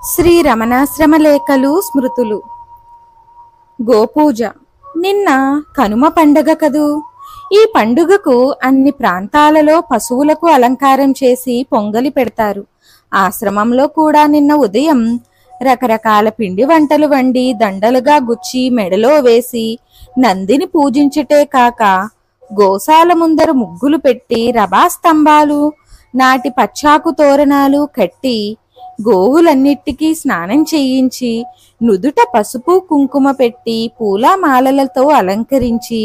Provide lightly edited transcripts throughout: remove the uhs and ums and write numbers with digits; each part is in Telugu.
శ్రీ రమణాశ్రమ లేఖలు స్మృతులు. గోపూజ. నిన్న కనుమ పండగ కదూ. ఈ పండుగకు అన్ని ప్రాంతాలలో పశువులకు అలంకారం చేసి పొంగలి పెడతారు. ఆశ్రమంలో కూడా నిన్న ఉదయం రకరకాల పిండి వంటలు వండి దండలుగా గుచ్చి మెడలో వేసి నందిని పూజించుటే కాక గోశాల ముందర ముగ్గులు పెట్టి రభా స్తంభాలు నాటి పచ్చాకు తోరణాలు కట్టి గోవులన్నిటికీ స్నానం చేయించి నుదుట పసుపు కుంకుమ పెట్టి పూల మాలలతో అలంకరించి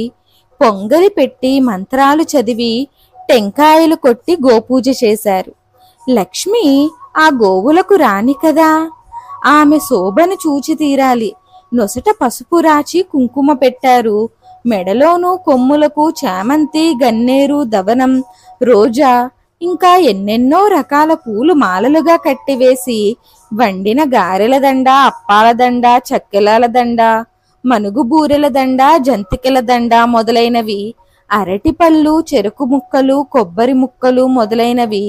పొంగలి పెట్టి మంత్రాలు చదివి టెంకాయలు కొట్టి గోపూజ చేశారు. లక్ష్మి ఆ గోవులకు రాణి కదా, ఆమె శోభను చూచి తీరాలి. నొసట పసుపు రాచి కుంకుమ పెట్టారు. మెడలోనూ కొమ్ములకు చామంతి, గన్నేరు, దవనం, రోజా ఇంకా ఎన్నెన్నో రకాల పూలు మాలలుగా కట్టివేసి వండిన గారెల దండ, అప్పాల దండ, చక్కెలాల దండ, మనుగు బూరెల దండ, జంతికల దండ మొదలైనవి, అరటిపళ్ళు, చెరుకు ముక్కలు, కొబ్బరి ముక్కలు మొదలైనవి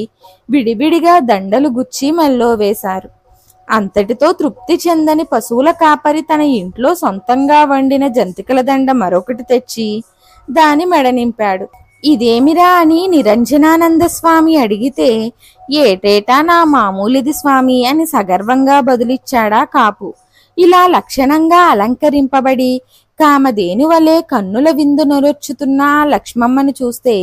విడివిడిగా దండలు గుచ్చి మెల్లో వేశారు. అంతటితో తృప్తి చెందని పశువుల కాపరి తన ఇంట్లో సొంతంగా వండిన జంతికల దండ మరొకటి తెచ్చి దాని మెడ నింపాడు. ఇదేమిరా అని నిరంజనానంద స్వామి అడిగితే, ఏటేటా నా మామూలిది స్వామి అని సగర్వంగా బదులిచ్చాడా కాపు. ఇలా లక్షణంగా అలంకరింపబడి కామధేను వలె కన్నుల విందు నొరొచ్చుతున్న లక్ష్మమ్మను చూస్తే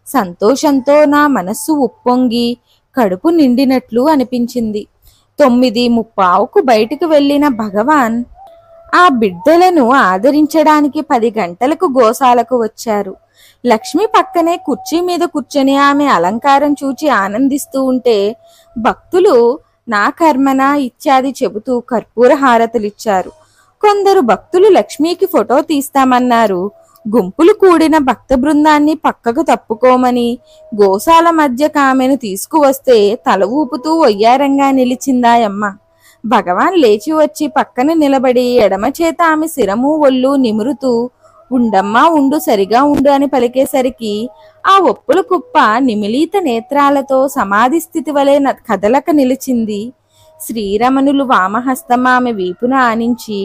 సంతోషంతో నా మనస్సు ఉప్పొంగి కడుపు నిండినట్లు అనిపించింది. 9:15కు బయటికి వెళ్లిన భగవాన్ ఆ బిడ్డలను ఆదరించడానికి 10 గంటలకు గోశాలకు వచ్చారు. లక్ష్మి పక్కనే కుర్చీ మీద కూర్చొని ఆమె అలంకారం చూచి ఆనందిస్తూ ఉంటే భక్తులు నా కర్మన ఇత్యాది చెబుతూ కర్పూర హారతులిచ్చారు. కొందరు భక్తులు లక్ష్మికి ఫోటో తీస్తామన్నారు. గుంపులు కూడిన భక్త బృందాన్ని పక్కకు తప్పుకోమని గోశాల మధ్యకు ఆమెను తీసుకువస్తే తల ఊపుతూ ఒయ్యారంగా నిలిచిందాయమ్మ. భగవాన్ లేచి వచ్చి పక్కన నిలబడి ఎడమ చేత ఆమె శిరము ఒళ్ళు నిమురుతూ ఉండమ్మా ఉండు, సరిగా ఉండు అని పలికేసరికి ఆ ఒప్పుల కుప్ప నిమిలీత నేత్రాలతో సమాధి స్థితి వలె కదలక నిలిచింది. శ్రీరమణులు వామహస్తం ఆమె వీపున ఆనించి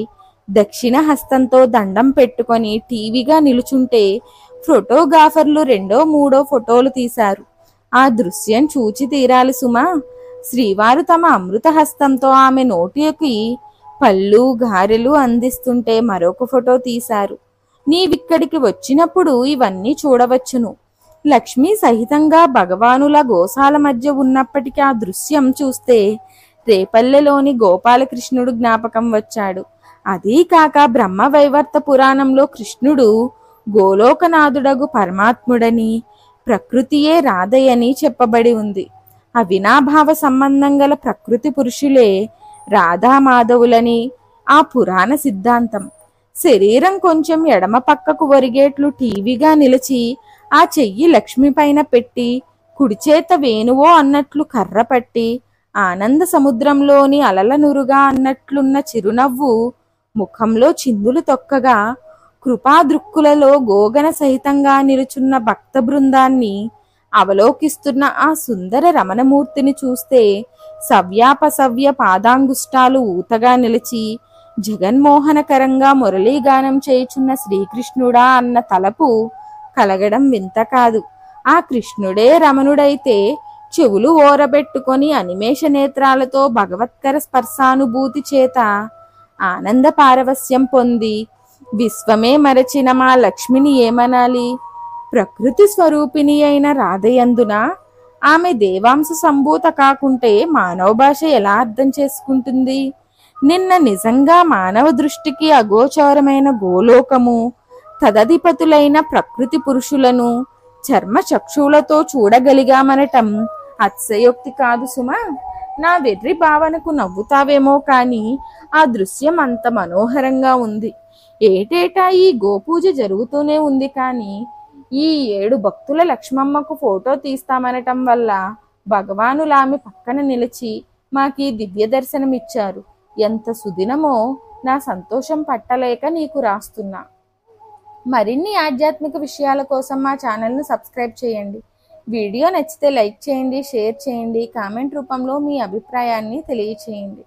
దక్షిణ హస్తంతో దండం పెట్టుకొని టీవీగా నిలుచుంటే ఫోటోగ్రాఫర్లు 2, 3 ఫోటోలు తీశారు. ఆ దృశ్యం చూచి తీరాలి సుమా. శ్రీవారు తమ అమృత హస్తంతో ఆమె నోటికి పళ్ళు గారెలు అందిస్తుంటే మరొక ఫోటో తీశారు. నీవిక్కడికి వచ్చినప్పుడు ఇవన్నీ చూడవచ్చును. లక్ష్మీ సహితంగా భగవానుల గోశాల మధ్య ఉన్నప్పటికీ ఆ దృశ్యం చూస్తే రేపల్లెలోని గోపాలకృష్ణుడు జ్ఞాపకం వచ్చాడు. అదీ కాక బ్రహ్మవైవర్త పురాణంలో కృష్ణుడు గోలోకనాథుడగు పరమాత్ముడని, ప్రకృతియే రాధయని చెప్పబడి ఉంది. అవినాభావ సంబంధం గల ప్రకృతి పురుషులే రాధామాధవులని ఆ పురాణ సిద్ధాంతం. శరీరం కొంచెం ఎడమ పక్కకు ఒరిగేట్లు టీవీగా నిలిచి ఆ చెయ్యి లక్ష్మి పైన పెట్టి కుడిచేత వేణువో అన్నట్లు కర్ర పట్టి ఆనంద సముద్రంలోని అలల నురుగా అన్నట్లున్న చిరునవ్వు ముఖంలో చిందులు తొక్కగా కృపాదృక్కులలో గోగన సహితంగా నిలుచున్న భక్త బృందాన్ని అవలోకిస్తున్న ఆ సుందర రమణమూర్తిని చూస్తే సవ్యాపసవ్య పాదాంగుష్టాలు ఊతగా నిలిచి జగన్మోహనకరంగా మురళీగానం చేయుచున్న శ్రీకృష్ణుడా అన్న తలపు కలగడం వింత కాదు. ఆ కృష్ణుడే రమణుడైతే చెవులు ఓరబెట్టుకొని అనిమేష నేత్రాలతో భగవత్కర స్పర్శానుభూతి చేత ఆనంద పారవస్యం పొంది విశ్వమే మరచిన మా లక్ష్మిని ఏమనాలి? ప్రకృతి స్వరూపిణి అయిన రాధయందున ఆమె దేవాంశ సంభూత కాకుంటే మానవ భాష ఎలా అర్థం చేసుకుంటుంది? నిన్న నిజంగా మానవ దృష్టికి అగోచరమైన గోలోకము, తదధిపతులైన ప్రకృతి పురుషులను చర్మ చక్షువులతో చూడగలిగామనటం అతిశయోక్తి కాదు సుమా. నా వెర్రి భావనకు నవ్వుతావేమో కాని ఆ దృశ్యం అంత మనోహరంగా ఉంది. ఏటేటా ఈ గోపూజ జరుగుతూనే ఉంది కానీ ఈ 7 భక్తుల లక్ష్మమ్మకు ఫోటో తీస్తామనటం వల్ల భగవానులు ఆమె పక్కన నిలిచి మాకీ దివ్య దర్శనమిచ్చారు. ఎంత సుదినమో నా సంతోషం పట్టలేక నీకు రాస్తున్నా. మరిన్ని ఆధ్యాత్మిక విషయాల కోసం మా ఛానల్ను సబ్స్క్రైబ్ చేయండి. వీడియో నచ్చితే లైక్ చేయండి, షేర్ చేయండి, కామెంట్ రూపంలో మీ అభిప్రాయాన్ని తెలియచేయండి.